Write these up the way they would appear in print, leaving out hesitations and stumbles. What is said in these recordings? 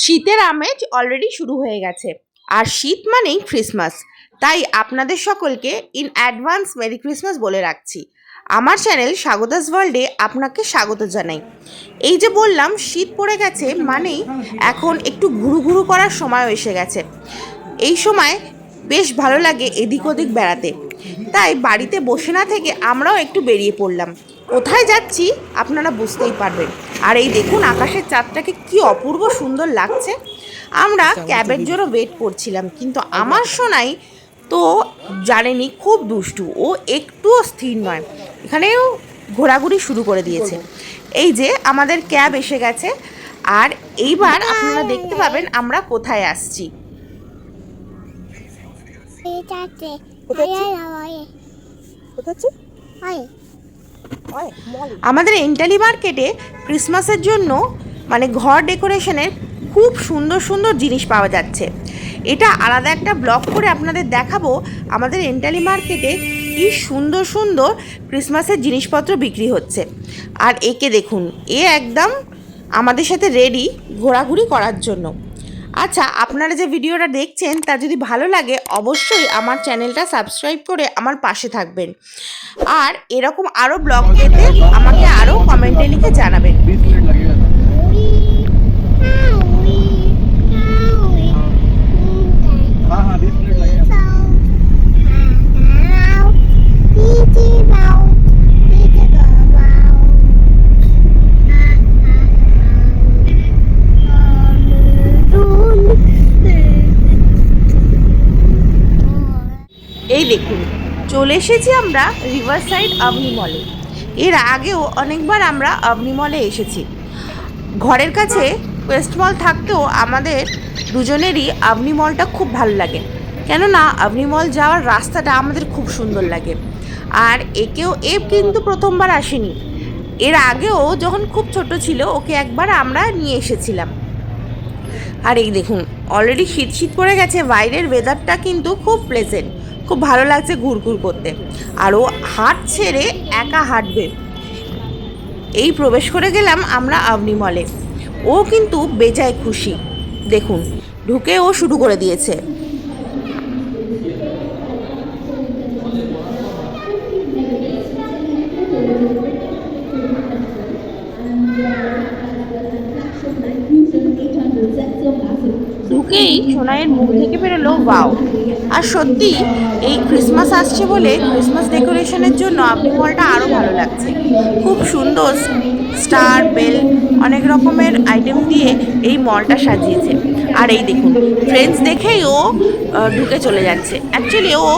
শীতের আমেজ অলরেডি শুরু হয়ে গেছে, আর শীত মানেই ক্রিসমাস। তাই আপনাদের সকলকে ইন অ্যাডভান্স মেরি ক্রিসমাস বলে রাখছি। আমার চ্যানেল স্বাগতাস ওয়ার্ল্ডে আপনাকে স্বাগত জানাই। এই যে বললাম শীত পড়ে গেছে মানেই এখন একটু ঘুরু ঘুরু করার সময় এসে গেছে। এই সময় বেশ ভালো লাগে এদিক ওদিক বেড়াতে, তাই বাড়িতে বসে না থেকে আমরাও একটু বেরিয়ে পড়লাম। কোথায় যাচ্ছি আপনারা বুঝতেই পারবেন। আর এই দেখুন আকাশের চাঁদটাকে কি অপূর্ব সুন্দর লাগছে। আমরা ক্যাবের জন্য ওয়েট করছিলাম, কিন্তু আমার সোনাই তো জানেনি খুব দুষ্টু, ও একটুও স্থির নয়, এখানেও ঘোরাঘুরি শুরু করে দিয়েছে। এই যে আমাদের ক্যাব এসে গেছে, আর এইবার আপনারা দেখতে পাবেন আমরা কোথায় আসছি। আমাদের এন্টালি মার্কেটে ক্রিসমাসের জন্য মানে ঘর ডেকোরেশনের খুব সুন্দর সুন্দর জিনিস পাওয়া যাচ্ছে। এটা আলাদা একটা ব্লগ করে আপনাদের দেখাবো আমাদের এন্টালি মার্কেটে কি সুন্দর সুন্দর ক্রিসমাসের জিনিসপত্র বিক্রি হচ্ছে। আর একে দেখুন, এ একদম আমাদের সাথে রেডি ঘোরাঘুরি করার জন্য। আচ্ছা, আপনারা যে ভিডিওটা দেখছেন তা যদি ভালো লাগে অবশ্যই আমার চ্যানেলটা সাবস্ক্রাইব করে আমার পাশে থাকবেন, আর এরকম আরও ব্লগ পেতে আমাকে আরও কমেন্টে লিখে জানাবেন। এই দেখুন চলে এসেছি আমরা রিভার সাইড আভনি মলে। এর আগেও অনেকবার আমরা আভনি মলে এসেছি। ঘরের কাছে ওয়েস্ট মল থাকতেও আমাদের দুজনেরই আভনি মলটা খুব ভালো লাগে, কেননা আভনি মল যাওয়ার রাস্তাটা আমাদের খুব সুন্দর লাগে। আর এ কিন্তু প্রথমবার আসেনি, এর আগেও যখন খুব ছোট ছিল ওকে একবার আমরা নিয়ে এসেছিলাম। আর এই দেখুন অলরেডি শীত শীত পড়ে গেছে, বাইরের ওয়েদারটা কিন্তু খুব প্লেজেন্ট, খুব ভালো লাগছে ঘুরঘুর করতে। আর ও হাট ছেড়ে একা হাঁটবে। এই প্রবেশ করে গেলাম আমরা আভনি মলে, ও কিন্তু বেজায় খুশি। দেখুন ঢুকে ও শুরু করে দিয়েছে। ঢুকেই সোনাইয়ের মুখ থেকে বেরোলো ওয়াও। আর সত্যি এই ক্রিসমাস আসছে বলে ক্রিসমাস ডেকোরেশনের জন্য আভনি মলটা আরও ভালো লাগছে। খুব সুন্দর স্টার বেল অনেক রকমের আইটেম দিয়ে এই মলটা সাজিয়েছে। আর এই দেখুন ফ্রেন্ডস দেখেই ও ঢুকে চলে যাচ্ছে। অ্যাকচুয়ালি ও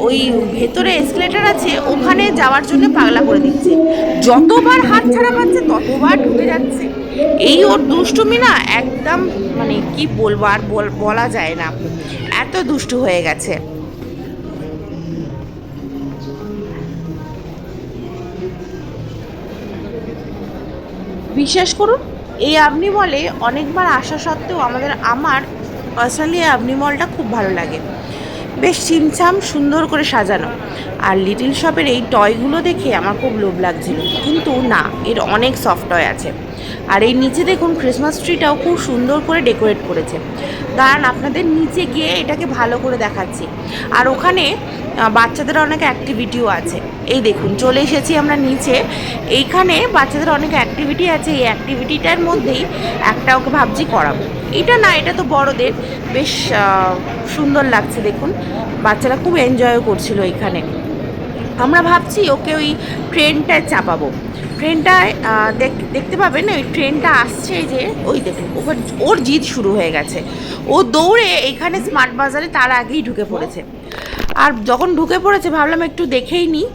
ওই ভেতরে এসকেলেটার আছে ওখানে যাওয়ার জন্য পাগলা করে দিচ্ছে, যতবার হাত ছাড়া পাচ্ছে ততবার ঢুকে যাচ্ছে। এই ওর দুষ্টুমি না একদম মানে কি বলবো, আর বলা যায় না, এত দুষ্টু হয়ে গেছে। বিশ্বাস করুন এই আভনি মলে অনেকবার আসা সত্ত্বেও আমার পার্সোনালি আভনি মলটা খুব ভালো লাগে। বেশ ছিমছাম সুন্দর করে সাজানো। আর লিটল শপের এই টয়গুলো দেখে আমার খুব লোভ লাগছিল, কিন্তু না, এর অনেক সফট টয় আছে। আর এই নিচে দেখুন ক্রিসমাস ট্রিটাও খুব সুন্দর করে ডেকোরেট করেছে। দাঁড়ান আপনাদের নিচে গিয়ে এটাকে ভালো করে দেখাচ্ছি। আর ওখানে বাচ্চাদের অনেক অ্যাক্টিভিটিও আছে। এই দেখুন চলে এসেছি আমরা নিচে। এইখানে বাচ্চাদের অনেক অ্যাক্টিভিটি আছে, এই অ্যাক্টিভিটিটার মধ্যেই একটা ওকে ভাবছি করাবো। এটা না, এটা তো বড়দের, বেশ সুন্দর লাগছে। দেখুন বাচ্চারা খুব এনজয়ও করছিল এইখানে। আমরা ভাবছি ওকে ওই ট্রেনটায় চাপাবো। ট্রেনটায় দেখতে পাবেন ওই ট্রেনটা আসছে, যে ওই দেখুন ওর জিদ শুরু হয়ে গেছে। ও দৌড়ে এইখানে স্মার্ট বাজারে তার আগেই ঢুকে পড়েছে। আর যখন ঢুকে পড়েছে ভাবলাম একটু দেখেই নিই।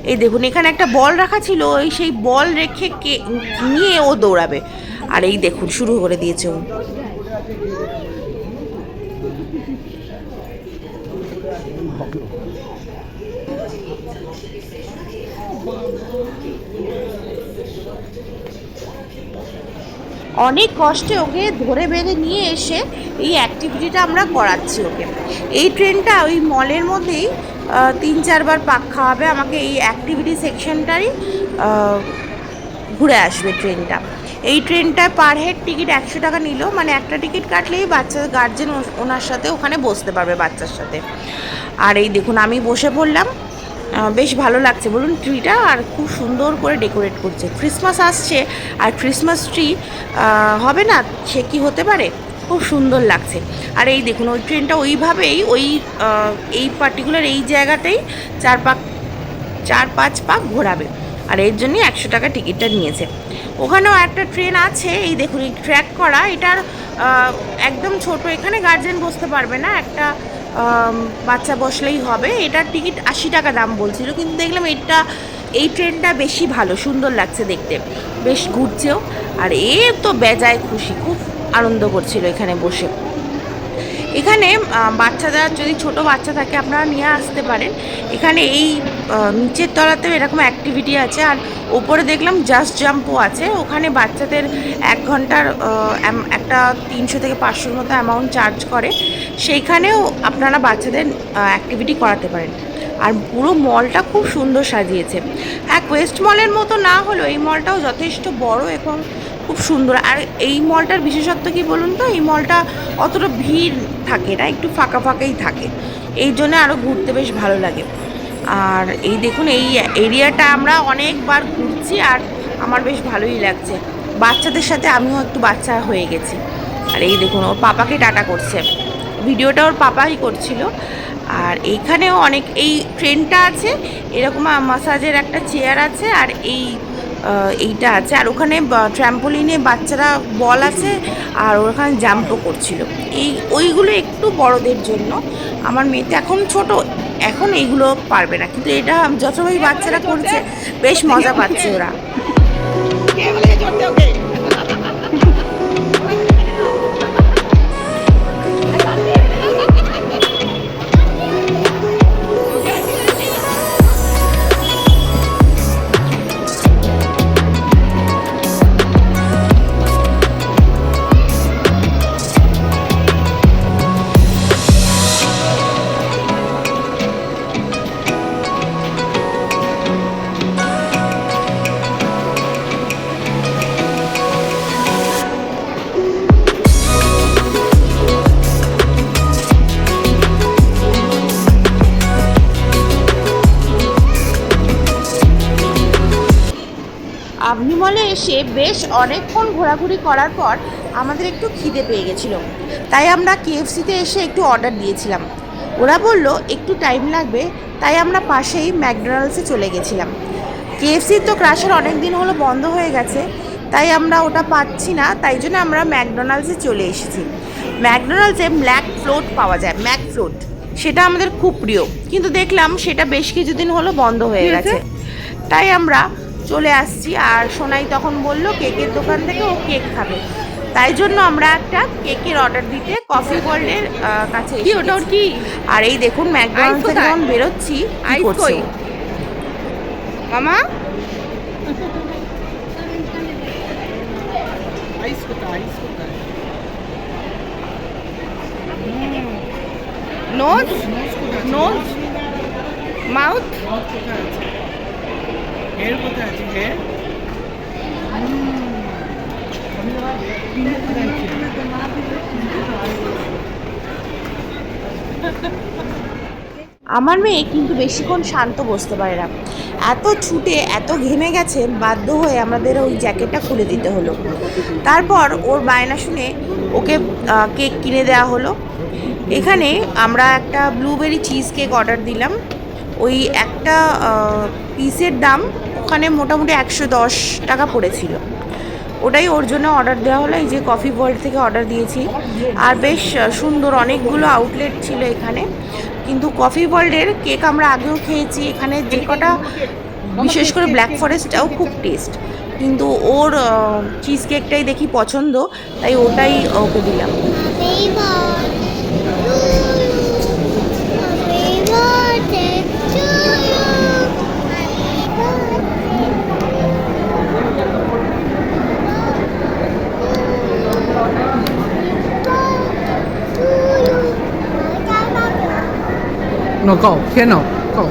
এই দেখুন এখানে একটা বল রাখা ছিল, ওই সেই বল রেখে নিয়ে ও দৌড়াবে। আর এই দেখুন শুরু করে দিয়েছে ও। অনেক কষ্টে ওকে ধরে বেঁধে নিয়ে এসে এই অ্যাক্টিভিটিটা আমরা করাচ্ছি ওকে। এই ট্রেনটা ওই মলের মধ্যেই 3-4 বার পাক খাওয়াবে আমাকে। এই অ্যাক্টিভিটি সেকশনটারই ঘুরে আসবে ট্রেনটা। এই ট্রেনটায় পার হেড টিকিট 100 টাকা নিল, মানে একটা টিকিট কাটলেই বাচ্চা গার্জেন ওনার সাথে ওখানে বসতে পারবে বাচ্চার সাথে। আর এই দেখুন আমি বসে পড়লাম, বেশ ভালো লাগছে বলুন ট্রিটা, আর খুব সুন্দর করে ডেকোরেট করছে। ক্রিসমাস আসছে আর ক্রিসমাস ট্রি হবে না, সে কি হতে পারে, খুব সুন্দর লাগছে। আর এই দেখুন ওই ট্রেনটা ওইভাবেই এই পার্টিকুলার এই জায়গাতেই 4-5 পাক ঘোরাবে, আর এর জন্যই 100 টাকা টিকিটটা নিয়েছে। ওখানেও একটা ট্রেন আছে, এই দেখুন এই ট্র্যাক করা, এটার একদম ছোট, এখানে গার্জেন বসতে পারবে না, একটা বাচ্চা বসলেই হবে। এটার টিকিট 80 টাকা দাম বলছিল, কিন্তু দেখলাম এই ট্রেনটা বেশি ভালো, সুন্দর লাগছে দেখতে, বেশ ঘুরছেও। আর তো বেজায় খুশি, খুব আনন্দ করছিল এখানে বসে। এখানে বাচ্চারা যদি ছোট বাচ্চা থাকে আপনারা নিয়ে আসতে পারেন। এখানে এই নিচের তলাতেও এরকম অ্যাক্টিভিটি আছে, আর ওপরে দেখলাম জাস্ট জাম্পও আছে। ওখানে বাচ্চাদের 1 ঘন্টার একটা 300 থেকে 500 মতো অ্যামাউন্ট চার্জ করে, সেইখানেও আপনারা বাচ্চাদের অ্যাক্টিভিটি করাতে পারেন। আর পুরো মলটা খুব সুন্দর সাজিয়েছে। হ্যাঁ, কোয়েস্ট মলের মতো না হলেও এই মলটাও যথেষ্ট বড় এবং খুব সুন্দর। আর এই মলটার বিশেষত্ব কি বলুন তো, এই মলটা অতটা ভিড় থাকে না, একটু ফাঁকা ফাঁকাই থাকে, এই জন্য আরও ঘুরতে বেশ ভালো লাগে। আর এই দেখুন এই এরিয়াটা আমরা অনেকবার ঘুরছি, আর আমার বেশ ভালোই লাগছে। বাচ্চাদের সাথে আমিও একটু বাচ্চা হয়ে গেছি। আর এই দেখুন ওর পাপাকে টাটা করছে, ভিডিওটা ওর পাপাই করছিল। আর এইখানেও অনেক, এই ট্রেনটা আছে, এরকম মাসাজের একটা চেয়ার আছে, আর এইটা আছে। আর ওখানে ট্র্যাম্পোলিনে বাচ্চারা বল আছে, আর ওখানে জাম্পও করছিল। ওইগুলো একটু বড়দের জন্য, আমার মেয়ে তো এখন ছোট, এখন এইগুলো পারবে না, কিন্তু এটা যতভাবে বাচ্চারা করছে বেশ মজা পাচ্ছে ওরা। আপনি মলে এসে বেশ অনেকক্ষণ ঘোরাঘুরি করার পর আমাদের একটু খিদে পেয়ে গেছিলো, তাই আমরা কেএফসিতে এসে একটু অর্ডার দিয়েছিলাম। ওরা বলল একটু টাইম লাগবে, তাই আমরা পাশেই ম্যাকডোনাল্ডসে চলে গেছিলাম। কেএফসির তো ক্রাশার অনেক দিন হলো বন্ধ হয়ে গেছে, তাই আমরা ওটা পাচ্ছি না, তাই জন্য আমরা ম্যাকডোনাল্ডসে চলে এসেছি। ম্যাকডোনাল্ডসে ব্ল্যাক ফ্লোট পাওয়া যায়, ম্যাক ফ্লোট, সেটা আমাদের খুব প্রিয়, কিন্তু দেখলাম সেটা বেশ কিছুদিন হলো বন্ধ হয়ে গেছে, তাই আমরা চলে আসছি। আর সোনাই তখন বলল কেকের দোকান থেকে ও কেক খাবে, তাই জন্য আমরা একটা কেকের অর্ডার দিতে কফি ওয়ার্ল্ডের কাছে এসেছি। ওটা কি? আর এই দেখুন ম্যাকডোনাল্ডস থেকে যখন বেরোচ্ছি কি করছে মামা, নোজ নোজ মাউথ, হেয়ার কোথায় আছে? হেয়ার আমার মেয়ে কিন্তু বেশিক্ষণ শান্ত বসতে পারে না, এত ছুটে এত ঘেমে গেছে, বাধ্য হয়ে আমাদের ওই জ্যাকেটটা খুলে দিতে হলো। তারপর ওর বায়না শুনে ওকে কেক কিনে দেওয়া হলো। এখানে আমরা একটা ব্লুবেরি চিজ কেক অর্ডার দিলাম, ওই একটা পিসের দাম ওখানে মোটামুটি 110 টাকা পড়েছিল, ওটাই ওর জন্য অর্ডার দেওয়া হলো। এই যে কফি ওয়ার্ল্ড থেকে অর্ডার দিয়েছি, আর বেশ সুন্দর অনেকগুলো আউটলেট ছিল এখানে, কিন্তু কফি ওয়ার্ল্ডের কেক আমরা আগেও খেয়েছি, এখানে যে কটা, বিশেষ করে ব্ল্যাক ফরেস্টটাও খুব টেস্ট, কিন্তু ওর চিজ কেকটাই দেখি পছন্দ, তাই ওটাই ওকে দিলাম। No, go. Here, no. Go.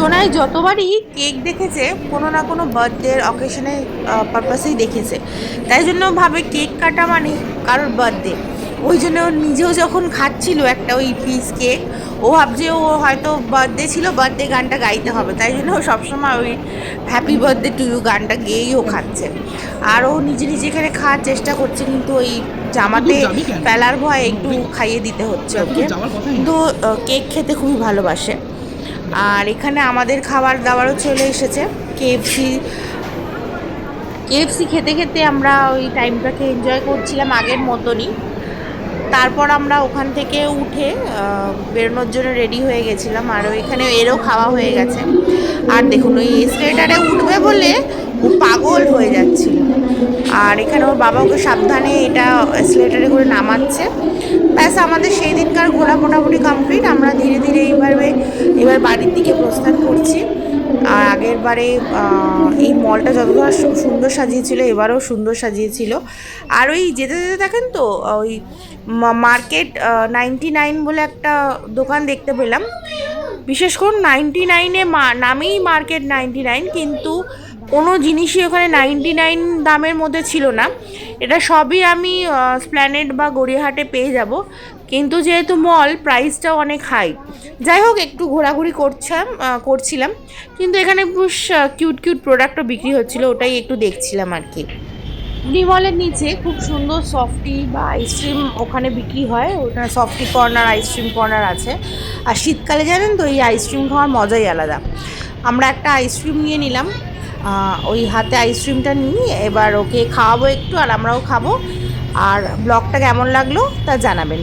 Sonai যতবারই কেক দেখেছে কোনো না কোনো বার্থডে অকেশনে পারপাসেই দেখেছে, তাই জন্য ভাবে কেক কাটা মানে কারোর বার্থডে। ওই জন্য ও নিজেও যখন খাচ্ছিল একটা ওই পিস কেক, ও ভাবছে ও হয়তো বার্থডে ছিল, বার্থডে গানটা গাইতে হবে, তাই জন্য ও সবসময় ওই হ্যাপি বার্থডে টু ইউ গানটা গেয়েই ও খাচ্ছে। আর ও নিজে নিজে এখানে খাওয়ার চেষ্টা করছে, কিন্তু ওই জামাতে ফেলার ভয় একটু খাইয়ে দিতে হচ্ছে ওকে। কিন্তু কেক খেতে খুবই ভালোবাসে। আর এখানে আমাদের খাবার দাবারও চলে এসেছে। কেএফসি খেতে খেতে আমরা ওই টাইমটাকে এনজয় করছিলাম আগের মতনই। তারপর আমরা ওখান থেকে উঠে বেরোনোর জন্য রেডি হয়ে গেছিলাম, আর ওইখানে এরও খাওয়া হয়ে গেছে। আর দেখুন ওই এসকেলেটারে উঠবে বলে ও পাগল হয়ে যাচ্ছিল, আর এখানে ওর বাবা ওকে সাবধানে এটা এসকেলেটারে করে নামাচ্ছে। ব্যাস আমাদের সেই দিনকার ঘোরা মোটামুটি কমপ্লিট। আমরা ধীরে ধীরে এবার বাড়ির দিকে প্রস্থান করছি। আর আগের বারে এই মলটা যতটা সুন্দর সাজিয়েছিল এবারেও সুন্দর সাজিয়েছিল। আর ওই যেতে যেতে দেখেন তো ওই মার্কেট 99 বলে একটা দোকান দেখতে পেলাম। বিশেষ করে 99-এ নামেই মার্কেট 99, কিন্তু কোনো জিনিসই ওখানে 99 দামের মধ্যে ছিল না। এটা সবই আমি স্প্ল্যানেড বা গড়িয়াহাটে পেয়ে যাব, কিন্তু যেহেতু মল প্রাইসটাও অনেক হাই। যাই হোক, একটু ঘোরাঘুরি করছিলাম, কিন্তু এখানে বেশ কিউট প্রোডাক্টও বিক্রি হচ্ছিলো, ওটাই একটু দেখছিলাম আর কি। মলের নিচে খুব সুন্দর সফটি বা আইসক্রিম ওখানে বিক্রি হয়, ওটা সফটি কর্নার আইসক্রিম কর্নার আছে। আর শীতকালে জানেন তো এই আইসক্রিম খাওয়ার মজাই আলাদা। আমরা একটা আইসক্রিম নিয়ে নিলাম, ওই হাতে আইসক্রিমটা নিয়ে এবার ওকে খাওয়াবো একটু, আর আমরাও খাবো। আর ব্লগটা কেমন লাগলো তা জানাবেন।